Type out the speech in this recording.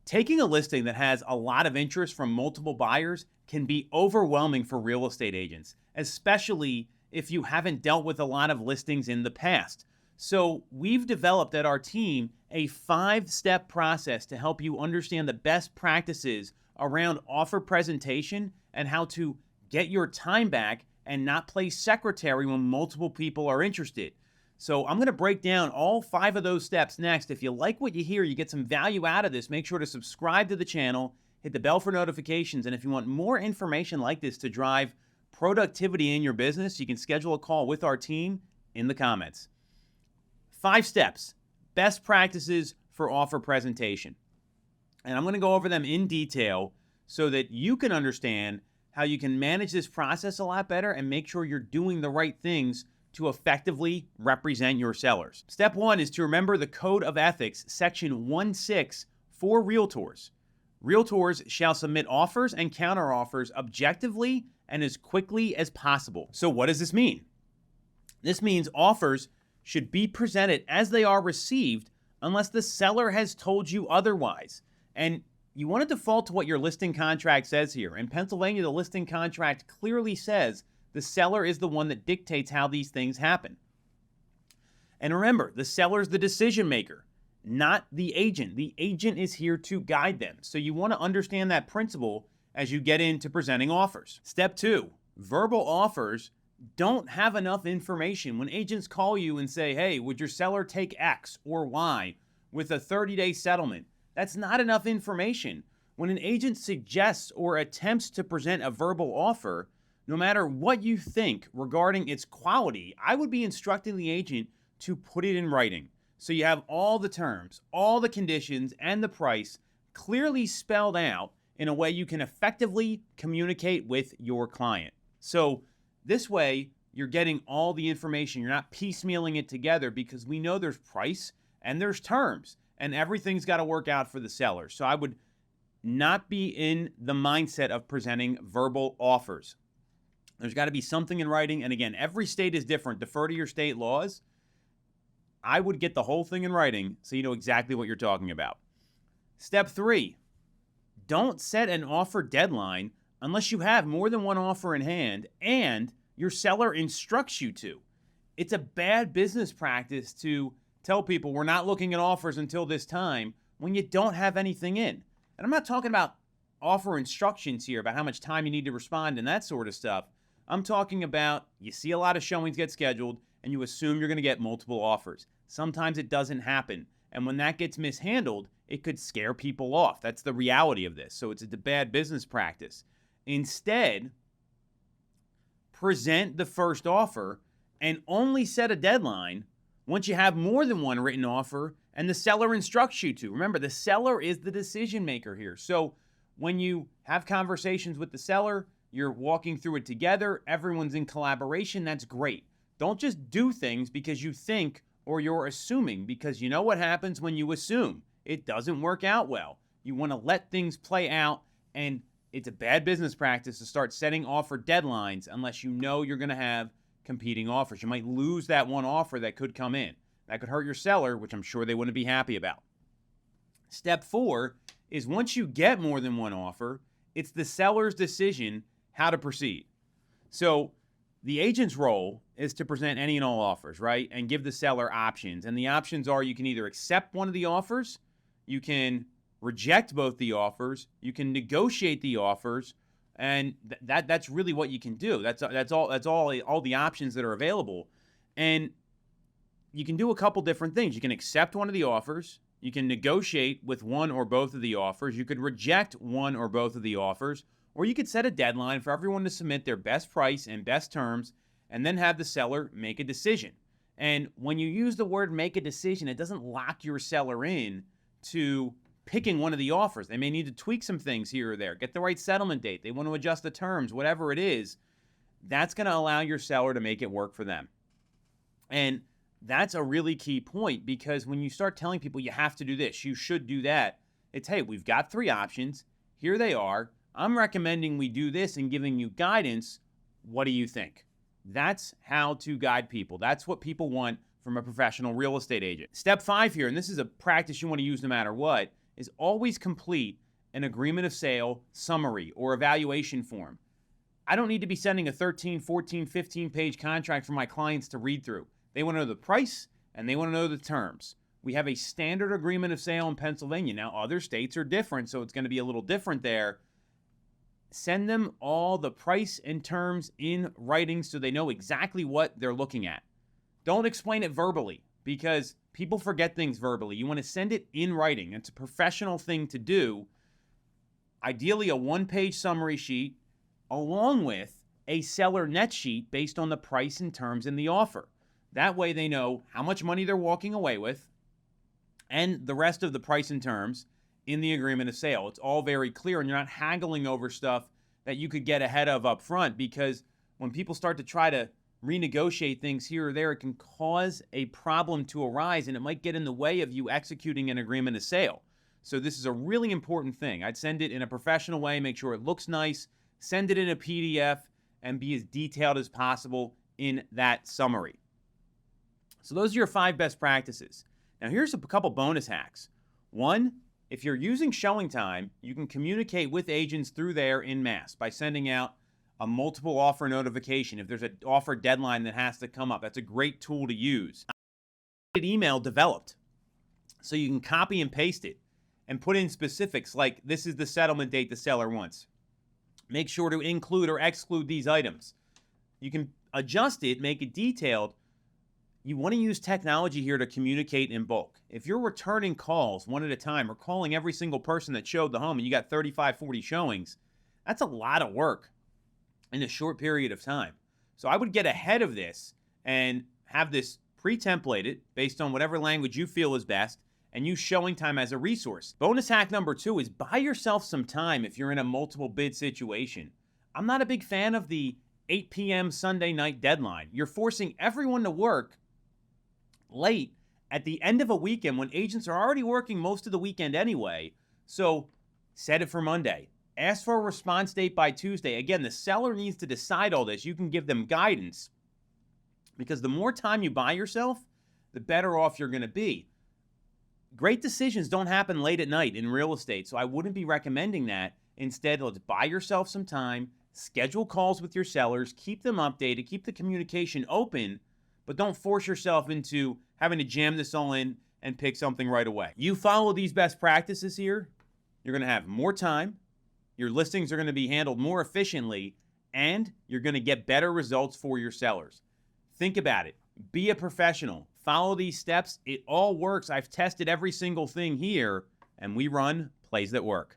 Taking a listing that has a lot of interest from multiple buyers can be overwhelming for real estate agents, especially if you haven't dealt with a lot of listings in the past. So we've developed at our team a 5-step process to help you understand the best practices around offer presentation and how to get your time back and not play secretary when multiple people are interested. So I'm going to break down all 5 of those steps next. If you like what you hear, you get some value out of this, make sure to subscribe to the channel, hit the bell for notifications, and if you want more information like this to drive productivity in your business, you can schedule a call with our team in the comments. 5 steps, best practices for offer presentation. And I'm going to go over them in detail so that you can understand how you can manage this process a lot better and make sure you're doing the right things to effectively represent your sellers. Step 1 is to remember the Code of Ethics, Section 1.6 for Realtors. Realtors shall submit offers and counteroffers objectively and as quickly as possible. So what does this mean? This means offers should be presented as they are received unless the seller has told you otherwise. And you want to default to what your listing contract says here. In Pennsylvania, the listing contract clearly says the seller is the one that dictates how these things happen. And remember, the seller is the decision maker, not the agent. The agent is here to guide them. So you want to understand that principle as you get into presenting offers. Step 2, verbal offers don't have enough information. When agents call you and say, hey, would your seller take X or Y with a 30-day settlement? That's not enough information. When an agent suggests or attempts to present a verbal offer, no matter what you think regarding its quality, I would be instructing the agent to put it in writing. So you have all the terms, all the conditions, and the price clearly spelled out in a way you can effectively communicate with your client. So this way, you're getting all the information. You're not piecemealing it together because we know there's price and there's terms, and everything's got to work out for the seller. So I would not be in the mindset of presenting verbal offers. There's got to be something in writing. And again, every state is different. Defer to your state laws. I would get the whole thing in writing so you know exactly what you're talking about. Step 3, don't set an offer deadline unless you have more than one offer in hand and your seller instructs you to. It's a bad business practice to tell people we're not looking at offers until this time when you don't have anything in. And I'm not talking about offer instructions here about how much time you need to respond and that sort of stuff. I'm talking about you see a lot of showings get scheduled and you assume you're going to get multiple offers. Sometimes it doesn't happen. And when that gets mishandled, it could scare people off. That's the reality of this. So it's a bad business practice. Instead, present the first offer and only set a deadline once you have more than one written offer and the seller instructs you to. Remember, the seller is the decision maker here. So when you have conversations with the seller, you're walking through it together, everyone's in collaboration, that's great. Don't just do things because you think or you're assuming, because you know what happens when you assume. It doesn't work out well. You want to let things play out, and it's a bad business practice to start setting offer deadlines unless you know you're going to have competing offers. You might lose that one offer that could come in. That could hurt your seller, which I'm sure they wouldn't be happy about. Step 4 is once you get more than one offer, it's the seller's decision how to proceed. So the agent's role is to present any and all offers, right? And give the seller options. And the options are you can either accept one of the offers, you can reject both the offers, you can negotiate the offers, and that's really what you can do. That's all the options that are available. And you can do a couple different things. You can accept one of the offers, you can negotiate with one or both of the offers, you could reject one or both of the offers, or you could set a deadline for everyone to submit their best price and best terms and then have the seller make a decision. And when you use the word make a decision, it doesn't lock your seller in to picking one of the offers. They may need to tweak some things here or there, get the right settlement date. They want to adjust the terms, whatever it is. That's going to allow your seller to make it work for them. And that's a really key point, because when you start telling people you have to do this, you should do that, it's, hey, we've got 3 options. Here they are. I'm recommending we do this and giving you guidance. What do you think? That's how to guide people. That's what people want from a professional real estate agent. Step 5 here, and this is a practice you want to use no matter what, is always complete an agreement of sale summary or evaluation form. I don't need to be sending a 13, 14, 15-page contract for my clients to read through. They want to know the price and they want to know the terms. We have a standard agreement of sale in Pennsylvania. Now, other states are different, so it's going to be a little different there. Send them all the price and terms in writing so they know exactly what they're looking at. Don't explain it verbally because people forget things verbally. You want to send it in writing. It's a professional thing to do. Ideally, a one-page summary sheet along with a seller net sheet based on the price and terms in the offer. That way they know how much money they're walking away with and the rest of the price and terms in the agreement of sale. It's all very clear, and you're not haggling over stuff that you could get ahead of up front, because when people start to try to renegotiate things here or there, it can cause a problem to arise, and it might get in the way of you executing an agreement of sale. So this is a really important thing. I'd send it in a professional way, make sure it looks nice, send it in a PDF, and be as detailed as possible in that summary. So those are your 5 best practices. Now here's a couple bonus hacks. 1, if you're using ShowingTime, you can communicate with agents through there en masse by sending out a multiple offer notification. If there's an offer deadline that has to come up, that's a great tool to use. Email developed so you can copy and paste it and put in specifics like this is the settlement date the seller wants. Make sure to include or exclude these items. You can adjust it, make it detailed. You want to use technology here to communicate in bulk. If you're returning calls one at a time or calling every single person that showed the home and you got 35, 40 showings, that's a lot of work in a short period of time. So I would get ahead of this and have this pre-templated based on whatever language you feel is best and use ShowingTime as a resource. Bonus hack number 2 is buy yourself some time if you're in a multiple bid situation. I'm not a big fan of the 8 p.m. Sunday night deadline. You're forcing everyone to work late at the end of a weekend when agents are already working most of the weekend anyway. So set it for Monday. Ask for a response date by Tuesday. Again, the seller needs to decide all this. You can give them guidance because the more time you buy yourself, the better off you're going to be. Great decisions don't happen late at night in real estate, so I wouldn't be recommending that. Instead, let's buy yourself some time, schedule calls with your sellers, keep them updated, keep the communication open, but don't force yourself into having to jam this all in and pick something right away. You follow these best practices here, you're going to have more time, your listings are going to be handled more efficiently, and you're going to get better results for your sellers. Think about it. Be a professional. Follow these steps. It all works. I've tested every single thing here, and we run plays that work.